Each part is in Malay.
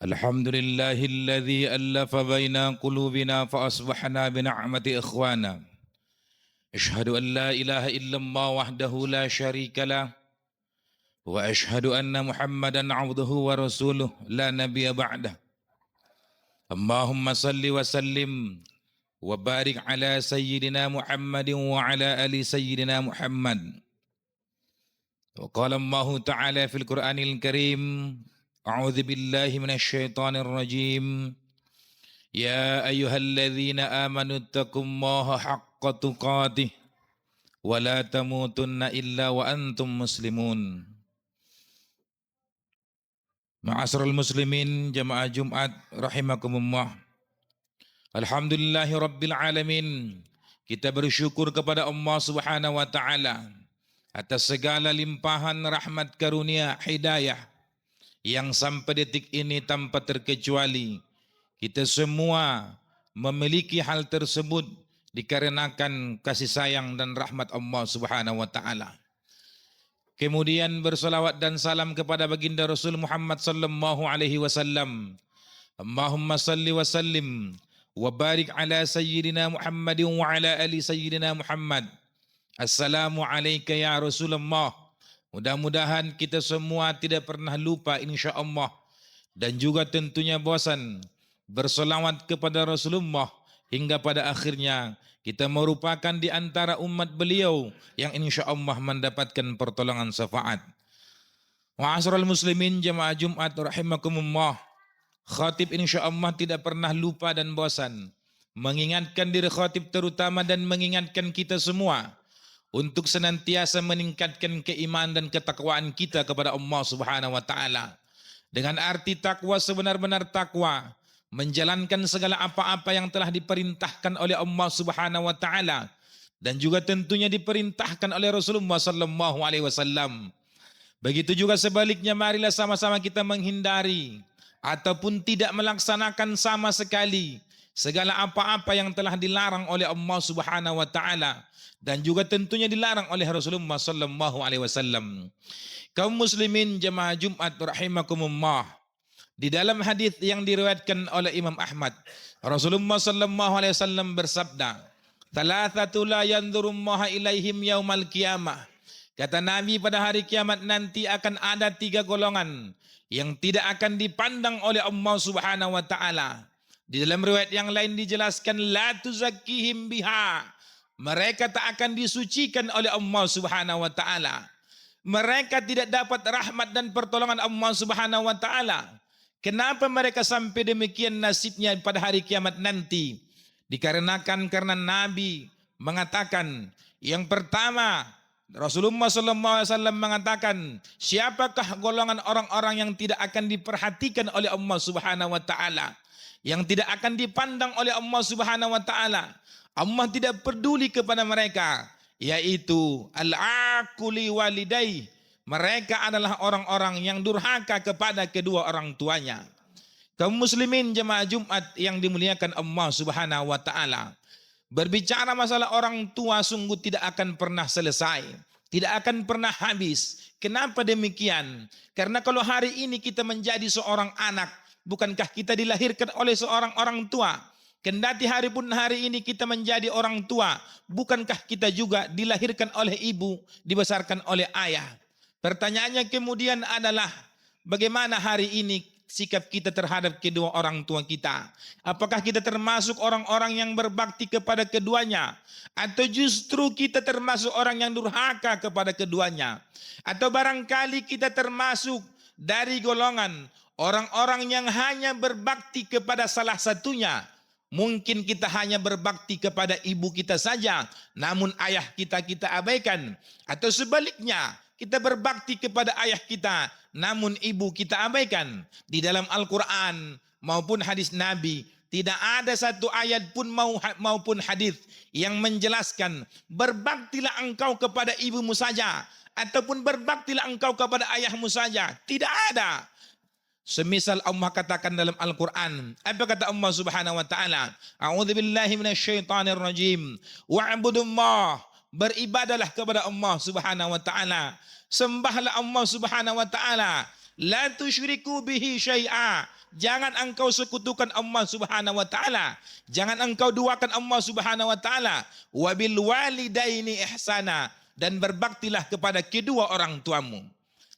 الحمد لله الذي ألف بين قلوبنا فأصبحنا بنعمة إخوانا. أشهد أن لا إله إلا الله وحده لا شريك له وأشهد أن محمدا عبده ورسوله لا نبي بعده. اللهم صل وسلم وبارك على سيدنا محمد وعلى آل سيدنا محمد. وقال الله تعالى في القرآن الكريم: أعوذ بالله من الشيطان الرجيم. يا أيها الذين آمنوا اتقوا الله حق تقاته ولا تموتن إلا وأنتم مسلمون. Ma'asyiral muslimin jamaah Jumat rahimakumullah. Alhamdulillahi rabbil alamin. Kita bersyukur kepada Allah Subhanahu wa taala atas segala limpahan rahmat karunia hidayah yang sampai detik ini tanpa terkecuali kita semua memiliki hal tersebut dikarenakan kasih sayang dan rahmat Allah Subhanahu wa taala. Kemudian bersalawat dan salam kepada baginda Rasul Muhammad sallallahu alaihi wasallam. Allahumma salli wa sallim wa barik ala sayyidina Muhammadin wa ala ali sayyidina Muhammad. Assalamu alayka ya Rasulullah. Mudah-mudahan kita semua tidak pernah lupa insya-Allah dan juga tentunya bosan berselawat kepada Rasulullah hingga pada akhirnya kita merupakan di antara umat beliau yang insya-Allah mendapatkan pertolongan syafaat. Ma'asyiral muslimin jamaah Jumat rahimakumullah. Khatib insya-Allah tidak pernah lupa dan bosan mengingatkan diri khatib terutama dan mengingatkan kita semua untuk senantiasa meningkatkan keimanan dan ketakwaan kita kepada Allah Subhanahu wa taala. Dengan arti takwa sebenar-benar takwa, menjalankan segala apa-apa yang telah diperintahkan oleh Allah Subhanahu wa taala dan juga tentunya diperintahkan oleh Rasulullah sallallahu alaihi wasallam. Begitu juga sebaliknya, marilah sama-sama kita menghindari ataupun tidak melaksanakan sama sekali segala apa-apa yang telah dilarang oleh Allah Subhanahu wa taala dan juga tentunya dilarang oleh Rasulullah sallallahu alaihi wasallam. Kaum muslimin jemaah Jumat rahimakumullah, di dalam hadis yang diriwayatkan oleh Imam Ahmad, Rasulullah sallallahu alaihi wasallam bersabda, "Thalathatu la yanzurullaha ilaihim yaumal qiyamah." Kata Nabi, pada hari kiamat nanti akan ada 3 golongan yang tidak akan dipandang oleh Allah Subhanahu wa taala. Di dalam riwayat yang lain dijelaskan, la tuzakkihim biha. Mereka tak akan disucikan oleh Allah Subhanahu wa taala. Mereka tidak dapat rahmat dan pertolongan Allah Subhanahu wa taala. Kenapa mereka sampai demikian nasibnya pada hari kiamat nanti? Dikarenakan karena Nabi mengatakan, yang pertama, Rasulullah SAW mengatakan, siapakah golongan orang-orang yang tidak akan diperhatikan oleh Allah Subhanahu wa taala, yang tidak akan dipandang oleh Allah Subhanahu wa taala. Allah tidak peduli kepada mereka, yaitu al-aquli walidai. Mereka adalah orang-orang yang durhaka kepada kedua orang tuanya. Kaum muslimin jemaah Jumat yang dimuliakan Allah Subhanahu wa taala, berbicara masalah orang tua sungguh tidak akan pernah selesai, tidak akan pernah habis. Kenapa demikian? Karena kalau hari ini kita menjadi seorang anak, bukankah kita dilahirkan oleh seorang orang tua? Kendati hari pun hari ini kita menjadi orang tua, bukankah kita juga dilahirkan oleh ibu, dibesarkan oleh ayah? Pertanyaannya kemudian adalah, bagaimana hari ini sikap kita terhadap kedua orang tua kita? Apakah kita termasuk orang-orang yang berbakti kepada keduanya? Atau justru kita termasuk orang yang durhaka kepada keduanya? Atau barangkali kita termasuk dari golongan orang-orang yang hanya berbakti kepada salah satunya? Mungkin kita hanya berbakti kepada ibu kita saja, namun ayah kita abaikan. Atau sebaliknya, kita berbakti kepada ayah kita, namun ibu kita abaikan. Di dalam Al-Quran maupun hadis Nabi, tidak ada satu ayat pun maupun hadis yang menjelaskan berbaktilah engkau kepada ibumu saja, ataupun berbaktilah engkau kepada ayahmu saja. Tidak ada. Semisal Allah katakan dalam Al-Quran, apa kata Allah Subhanahu wa taala? A'udzubillahi minasyaitonir rajim. Wa'budullah. Beribadalah kepada Allah Subhanahu wa taala. Sembahlah Allah Subhanahu wa taala. La tusyriku bihi syai'a. Jangan engkau sekutukan Allah Subhanahu wa taala. Jangan engkau duakan Allah Subhanahu wa taala. Wa bil walidaini ihsana, dan berbaktilah kepada kedua orang tuamu.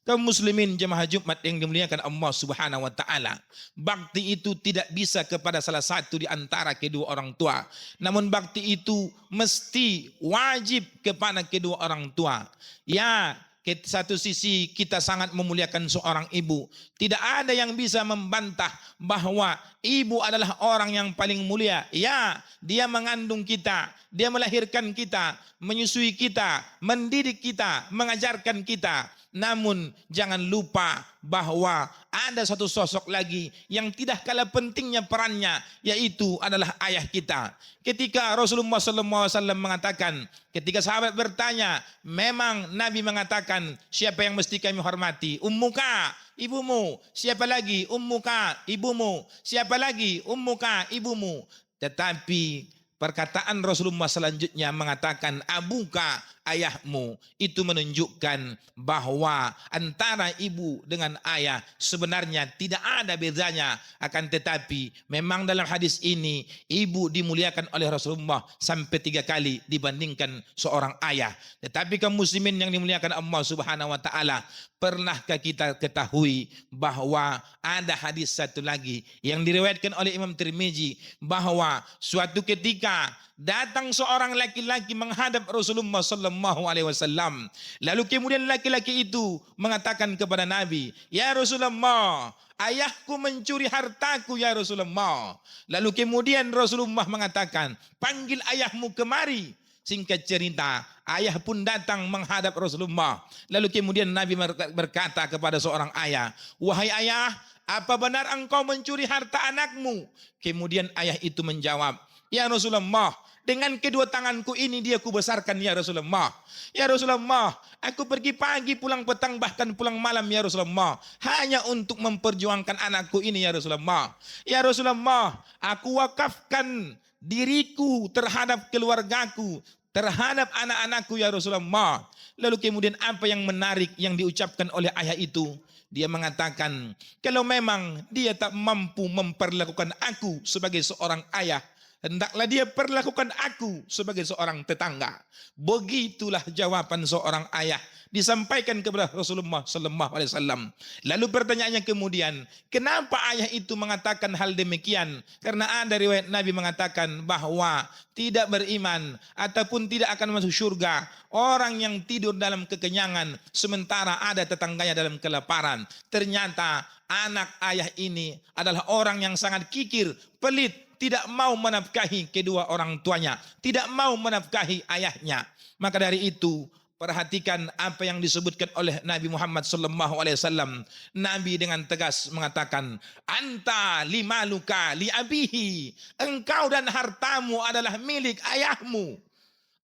Kaum muslimin jemaah Jumat yang dimuliakan Allah Subhanahu wa taala, bakti itu tidak bisa kepada salah satu di antara kedua orang tua. Namun bakti itu mesti wajib kepada kedua orang tua. Ya, satu sisi kita sangat memuliakan seorang ibu. Tidak ada yang bisa membantah bahwa ibu adalah orang yang paling mulia. Ya, dia mengandung kita, dia melahirkan kita, menyusui kita, mendidik kita, mengajarkan kita. Namun jangan lupa bahwa ada satu sosok lagi yang tidak kalah pentingnya perannya, yaitu adalah ayah kita. Ketika Rasulullah SAW mengatakan, ketika sahabat bertanya, memang Nabi mengatakan, siapa yang mesti kami hormati? Ummuka, ibumu. Siapa lagi? Ummuka, ibumu. Siapa lagi? Ummuka, ibumu. Tetapi perkataan Rasulullah selanjutnya mengatakan abuka, ayahmu. Itu menunjukkan bahwa antara ibu dengan ayah sebenarnya tidak ada bedanya. Akan tetapi memang dalam hadis ini ibu dimuliakan oleh Rasulullah sampai 3 kali dibandingkan seorang ayah. Tetapi kaum muslimin yang dimuliakan Allah Subhanahu wa taala, pernahkah kita ketahui bahwa ada hadis satu lagi yang diriwayatkan oleh Imam Tirmizi, bahwa suatu ketika datang seorang laki-laki menghadap Rasulullah sallallahu alaihi wasallam. Lalu kemudian laki-laki itu mengatakan kepada Nabi, "Ya Rasulullah, ayahku mencuri hartaku ya Rasulullah." Lalu kemudian Rasulullah mengatakan, "Panggil ayahmu kemari." Singkat cerita, ayah pun datang menghadap Rasulullah. Lalu kemudian Nabi berkata kepada seorang ayah, "Wahai ayah, apa benar engkau mencuri harta anakmu?" Kemudian ayah itu menjawab, "Ya Rasulullah, dengan kedua tanganku ini dia kubesarkan ya Rasulullah. Ya Rasulullah, aku pergi pagi pulang petang bahkan pulang malam ya Rasulullah, hanya untuk memperjuangkan anakku ini ya Rasulullah. Ya Rasulullah, aku wakafkan diriku terhadap keluargaku, terhadap anak-anakku ya Rasulullah." Lalu kemudian apa yang menarik yang diucapkan oleh ayah itu? Dia mengatakan, kalau memang dia tak mampu memperlakukan aku sebagai seorang ayah, hendaklah dia perlakukan aku sebagai seorang tetangga. Begitulah jawaban seorang ayah disampaikan kepada Rasulullah sallallahu alaihi wasallam. Lalu pertanyaannya kemudian, kenapa ayah itu mengatakan hal demikian? Karena ada riwayat Nabi mengatakan bahwa tidak beriman ataupun tidak akan masuk surga orang yang tidur dalam kekenyangan sementara ada tetangganya dalam kelaparan. Ternyata anak ayah ini adalah orang yang sangat kikir, pelit, tidak mau menafkahi kedua orang tuanya, tidak mau menafkahi ayahnya. Maka dari itu, perhatikan apa yang disebutkan oleh Nabi Muhammad sallallahu alaihi wasallam. Nabi dengan tegas mengatakan, "Anta limaluka li abihi." Engkau dan hartamu adalah milik ayahmu.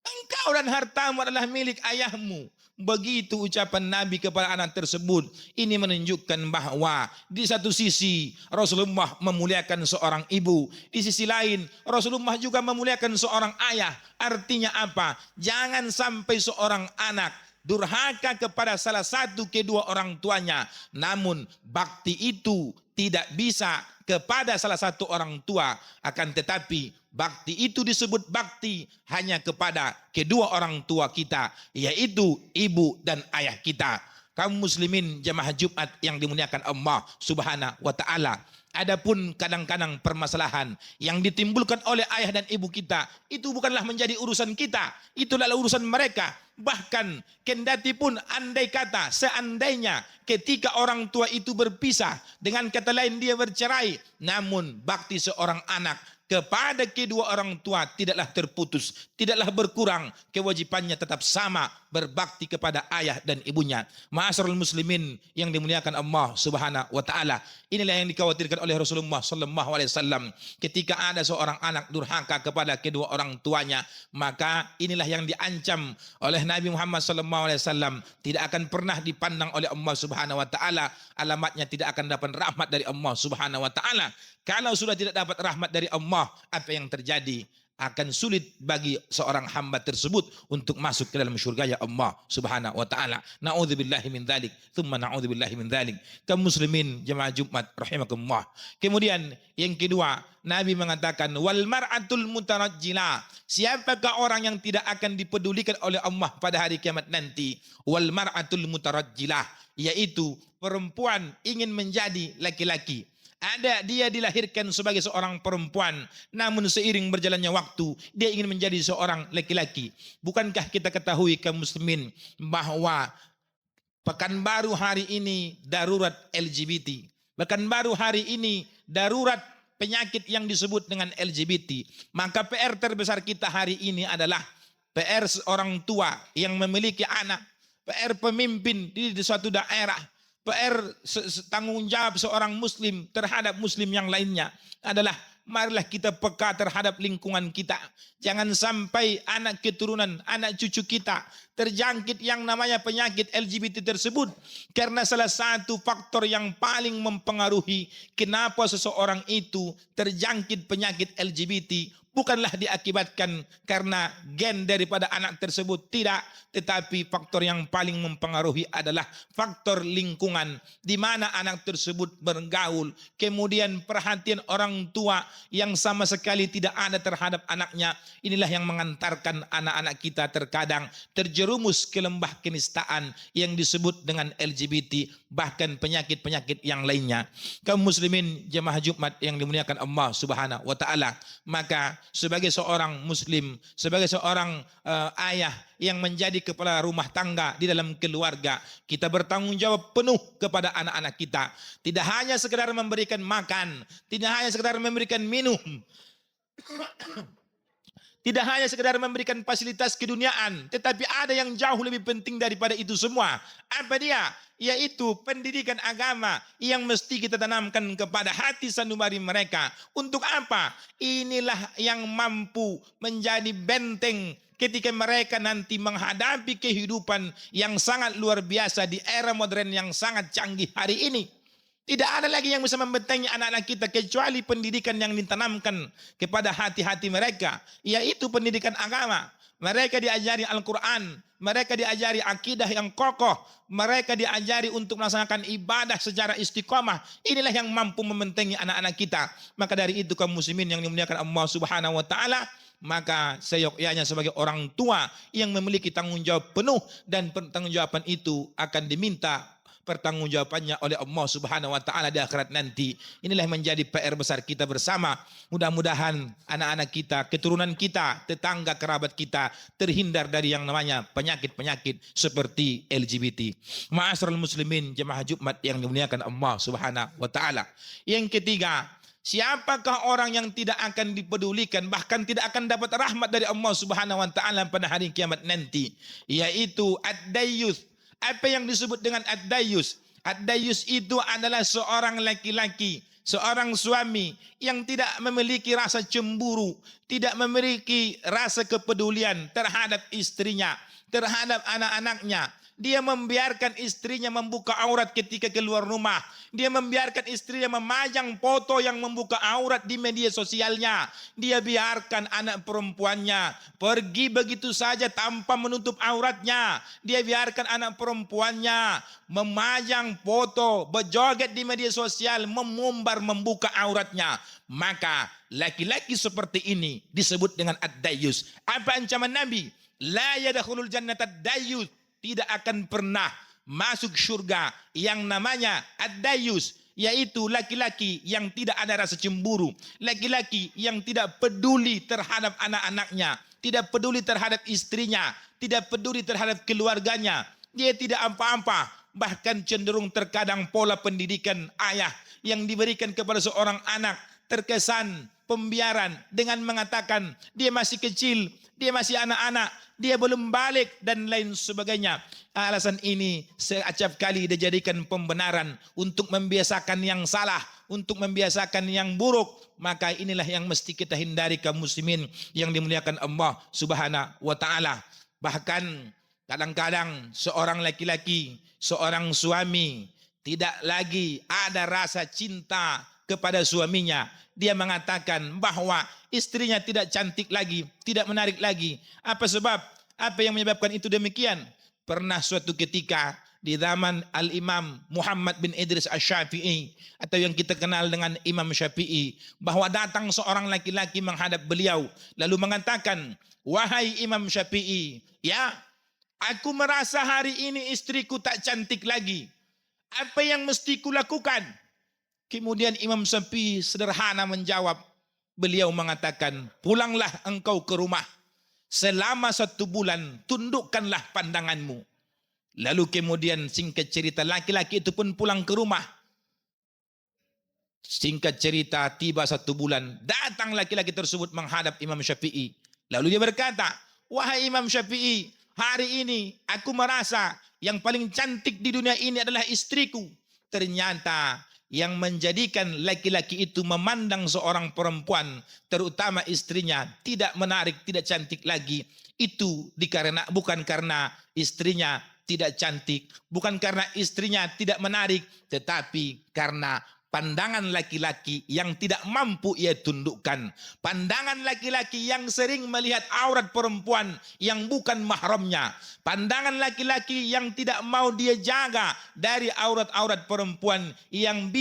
Engkau dan hartamu adalah milik ayahmu. Begitu ucapan Nabi kepada anak tersebut. Ini menunjukkan bahwa di satu sisi Rasulullah memuliakan seorang ibu, di sisi lain Rasulullah juga memuliakan seorang ayah. Artinya apa? Jangan sampai seorang anak durhaka kepada salah satu kedua orang tuanya, namun bakti itu tidak bisa kepada salah satu orang tua, akan tetapi bakti itu disebut bakti hanya kepada kedua orang tua kita, yaitu ibu dan ayah kita. Kaum muslimin jemaah Jumat yang dimuliakan Allah Subhanahu wa taala, adapun kadang-kadang permasalahan yang ditimbulkan oleh ayah dan ibu kita itu bukanlah menjadi urusan kita, itulah urusan mereka. Bahkan kendati pun andai kata seandainya ketika orang tua itu berpisah, dengan kata lain dia bercerai, namun bakti seorang anak kepada kedua orang tua tidaklah terputus, tidaklah berkurang, kewajibannya tetap sama, berbakti kepada ayah dan ibunya. Ma'asyiral muslimin yang dimuliakan Allah Subhanahu wa taala, inilah yang dikhawatirkan oleh Rasulullah sallallahu alaihi wasallam. Ketika ada seorang anak durhaka kepada kedua orang tuanya, maka inilah yang diancam oleh Nabi Muhammad sallallahu alaihi wasallam, tidak akan pernah dipandang oleh Allah Subhanahu wa taala, alamatnya tidak akan dapat rahmat dari Allah Subhanahu wa taala. Kalau sudah tidak dapat rahmat dari Allah, apa yang terjadi? akan sulit bagi seorang hamba tersebut untuk masuk ke dalam surga ya Allah Subhanahu wa taala. Nauzubillahi min dzalik, tsumma nauzubillahi min dzalik. Kaum muslimin jemaah Jumat rahimakumullah. Kemudian yang kedua, Nabi mengatakan wal mar'atul mutarajjilah. Siapakah orang yang tidak akan dipedulikan oleh Allah pada hari kiamat nanti? Wal mar'atul mutarajjilah, yaitu perempuan ingin menjadi laki-laki. Ada dia dilahirkan sebagai seorang perempuan, namun seiring berjalannya waktu dia ingin menjadi seorang laki-laki. Bukankah kita ketahui kaum muslimin bahwa Pekanbaru hari ini darurat LGBT. Pekanbaru hari ini darurat penyakit yang disebut dengan LGBT. Maka PR terbesar kita hari ini adalah PR seorang tua yang memiliki anak, PR pemimpin di suatu daerah, PR tanggung jawab seorang muslim terhadap muslim yang lainnya adalah marilah kita peka terhadap lingkungan kita. Jangan sampai anak keturunan, anak cucu kita terjangkit yang namanya penyakit LGBT tersebut. Karena salah satu faktor yang paling mempengaruhi kenapa seseorang itu terjangkit penyakit LGBT bukanlah diakibatkan karena gen daripada anak tersebut, tidak, tetapi faktor yang paling mempengaruhi adalah faktor lingkungan di mana anak tersebut bergaul, kemudian perhatian orang tua yang sama sekali tidak ada terhadap anaknya. Inilah yang mengantarkan anak-anak kita terkadang terjerumus ke lembah kenistaan yang disebut dengan LGBT, bahkan penyakit-penyakit yang lainnya. Kaum muslimin jemaah Jumat yang dimuliakan Allah Subhanahu wa taala, maka sebagai seorang muslim, sebagai seorang ayah yang menjadi kepala rumah tangga di dalam keluarga, kita bertanggung jawab penuh kepada anak-anak kita. Tidak hanya sekedar memberikan makan, tidak hanya sekedar memberikan minum, tidak hanya sekedar memberikan fasilitas keduniaan, tetapi ada yang jauh lebih penting daripada itu semua. Apa dia? Yaitu pendidikan agama yang mesti kita tanamkan kepada hati sanubari mereka. Untuk apa? Inilah yang mampu menjadi benteng ketika mereka nanti menghadapi kehidupan yang sangat luar biasa di era modern yang sangat canggih hari ini. Tidak ada lagi yang bisa membentengi anak-anak kita kecuali pendidikan yang ditanamkan kepada hati-hati mereka, yaitu pendidikan agama. Mereka diajari Al-Quran, mereka diajari akidah yang kokoh, mereka diajari untuk melaksanakan ibadah secara istiqamah. Inilah yang mampu membentengi anak-anak kita. Maka dari itu kaum muslimin yang dimuliakan Allah Subhanahu wa taala, maka seyogyanya sebagai orang tua yang memiliki tanggung jawab penuh, dan pertanggungjawaban itu akan diminta pertanggungjawabannya oleh Allah Subhanahu wa taala di akhirat nanti. Inilah yang menjadi PR besar kita bersama. Mudah-mudahan anak-anak kita, keturunan kita, tetangga kerabat kita terhindar dari yang namanya penyakit-penyakit seperti LGBT. Ma'asyiral muslimin jemaah Jumat yang dimuliakan Allah Subhanahu wa taala. Yang ketiga, siapakah orang yang tidak akan dipedulikan, bahkan tidak akan dapat rahmat dari Allah Subhanahu wa taala pada hari kiamat nanti? Yaitu ad-dayyus. Apa yang disebut dengan ad-dayyus? Ad-dayyus itu adalah seorang laki-laki, seorang suami yang tidak memiliki rasa cemburu, tidak memiliki rasa kepedulian terhadap istrinya, terhadap anak-anaknya. Dia membiarkan istrinya membuka aurat ketika keluar rumah. Dia membiarkan istrinya memajang foto yang membuka aurat di media sosialnya. Dia biarkan anak perempuannya pergi begitu saja tanpa menutup auratnya. Dia biarkan anak perempuannya memajang foto, berjoget di media sosial, mengumbar membuka auratnya. Maka laki-laki seperti ini disebut dengan ad-dayyus. Apa ancaman Nabi? La yadkhulul jannata ad-dayyus. Tidak akan pernah masuk surga yang namanya ad-dayyus, yaitu laki-laki yang tidak ada rasa cemburu, laki-laki yang tidak peduli terhadap anak-anaknya, tidak peduli terhadap istrinya, tidak peduli terhadap keluarganya. Dia tidak apa-apa, bahkan cenderung terkadang pola pendidikan ayah yang diberikan kepada seorang anak terkesan pembiaran dengan mengatakan dia masih kecil, dia masih anak-anak, dia belum balik dan lain sebagainya. Alasan ini seacap kali dijadikan pembenaran untuk membiasakan yang salah, untuk membiasakan yang buruk. Maka inilah yang mesti kita hindari kaum muslimin yang dimuliakan Allah Subhanahu wa taala. Bahkan kadang-kadang seorang laki-laki, seorang suami tidak lagi ada rasa cinta kepada suaminya. Dia mengatakan bahwa istrinya tidak cantik lagi, tidak menarik lagi. Apa sebab? Apa yang menyebabkan itu demikian? Pernah suatu ketika di zaman Al-Imam Muhammad bin Idris Asy-Syafi'i, atau yang kita kenal dengan Imam Syafi'i, bahwa datang seorang laki-laki menghadap beliau lalu mengatakan, "Wahai Imam Syafi'i, ya, aku merasa hari ini istriku tak cantik lagi. Apa yang mesti kulakukan?" Kemudian Imam Syafi'i sederhana menjawab. Beliau mengatakan, "Pulanglah engkau ke rumah. Selama 1 bulan tundukkanlah pandanganmu." Lalu kemudian singkat cerita laki-laki itu pun pulang ke rumah. Singkat cerita tiba 1 bulan, datang laki-laki tersebut menghadap Imam Syafi'i. Lalu dia berkata, "Wahai Imam Syafi'i, hari ini aku merasa yang paling cantik di dunia ini adalah istriku." Ternyata yang menjadikan laki-laki itu memandang seorang perempuan, terutama istrinya, tidak menarik, tidak cantik lagi, itu bukan karena istrinya tidak cantik, bukan karena istrinya tidak menarik, tetapi karena pandangan laki-laki yang tidak mampu ia tundukkan. Pandangan laki-laki yang sering melihat aurat perempuan yang bukan mahramnya. Pandangan laki-laki yang tidak mau dia jaga dari aurat-aurat perempuan yang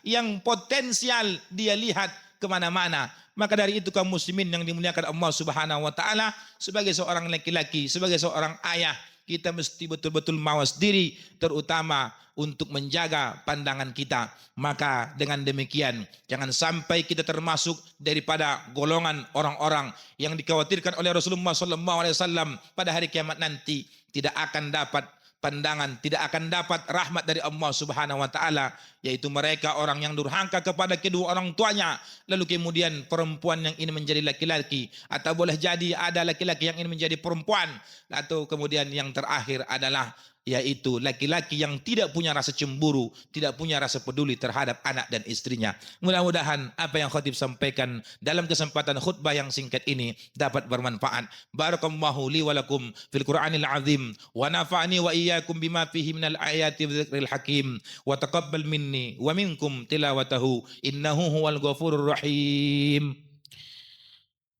yang potensial dia lihat kemana-mana. Maka dari itu kaum muslimin yang dimuliakan Allah Subhanahu wa taala, sebagai seorang laki-laki, sebagai seorang ayah, kita mesti betul-betul mawas diri, terutama untuk menjaga pandangan kita. Maka dengan demikian jangan sampai kita termasuk daripada golongan orang-orang yang dikhawatirkan oleh Rasulullah SAW pada hari kiamat nanti tidak akan dapat pandangan, tidak akan dapat rahmat dari Allah Subhanahu wa taala, yaitu mereka orang yang durhaka kepada kedua orang tuanya, lalu kemudian perempuan yang ingin menjadi laki-laki, atau boleh jadi ada laki-laki yang ingin menjadi perempuan, atau kemudian yang terakhir adalah yaitu laki-laki yang tidak punya rasa cemburu, tidak punya rasa peduli terhadap anak dan istrinya. Mudah-mudahan apa yang khatib sampaikan dalam kesempatan khutbah yang singkat ini dapat bermanfaat. Barakallahu li wa lakum fil Qur'anil azim wa nafa'ani wa iyyakum bima fihi minal ayati wa dzikril hakim wa taqabbal minni wa minkum tilawatahu innahu huwal ghafurur rahim.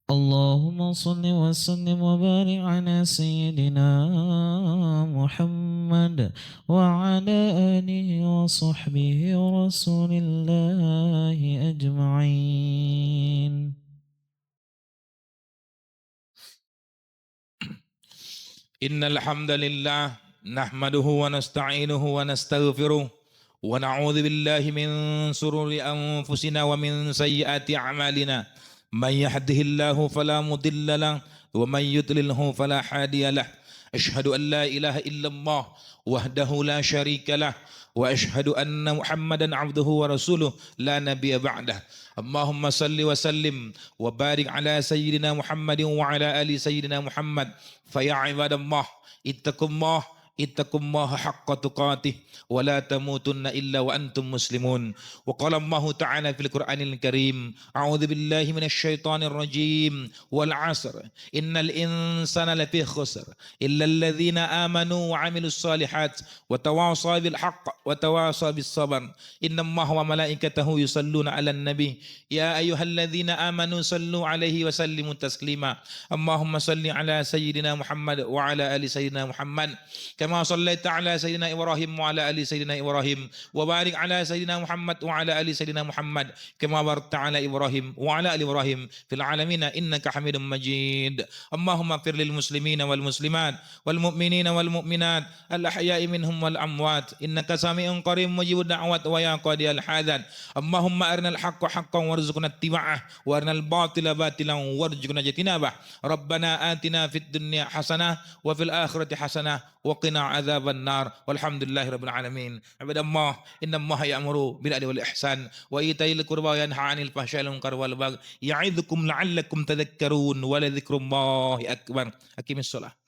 اللهم صل وسلم وبارك على سيدنا محمد وعلى آله وصحبه ورسول الله أجمعين. إن الحمد لله نحمده ونستعينه ونستغفره ونعوذ بالله من شرور أنفسنا ومن سيئات أعمالنا. من يهده الله فلا مضل له ومن يضلله فلا هادي له. أشهد أن لا إله إلا الله وحده لا شريك له وأشهد أن محمدا عبده ورسوله لا نبي بعده. اللهم صل وسلم وبارك على سيدنا محمد وعلى آل سيدنا محمد. فيا عباد الله اتقوا الله حق تقاته ولا تموتن إلا وأنتم مسلمون. وقال الله تعالى في القرآن الكريم: أعوذ بالله من الشيطان الرجيم والعصر إن الإنسان لفي خسر إلا الذين آمنوا وعملوا الصالحات وتواصوا بالحق وتواصوا بالصبر إن الله وملائكته يصلون على النبي يا أيها الذين آمنوا صلوا عليه وسلموا تسليما. اللهم صل على سيدنا محمد وعلى آل سيدنا محمد كما صليت على سيدنا إبراهيم وعلى آل سيدنا إبراهيم وبارك على سيدنا محمد وعلى آل سيدنا محمد كما باركت على إبراهيم وعلى آل إبراهيم في العالمين إنك حميد مجيد. اللهم اغفر للمسلمين والمسلمات والمؤمنين والمؤمنات الأحياء منهم والأموات إنك سميع قريب مجيب الدعوات ويا قاضي الحاجات. اللهم أرنا الحق حقا وارزقنا اتباعه وأرنا الباطل باطلا وارزقنا اجتنابه. ربنا آتنا في الدنيا حسنة وفي الآخرة حسنة وقنا عذاب النار والحمد لله رب العالمين. عباد الله إن الله يأمر بالعدل والإحسان وإيتاء القربى وينهى عن الفحشاء والمنكر والبغي يعظكم لعلكم تذكرون ولذكر الله أكبر. أقم الصلاة.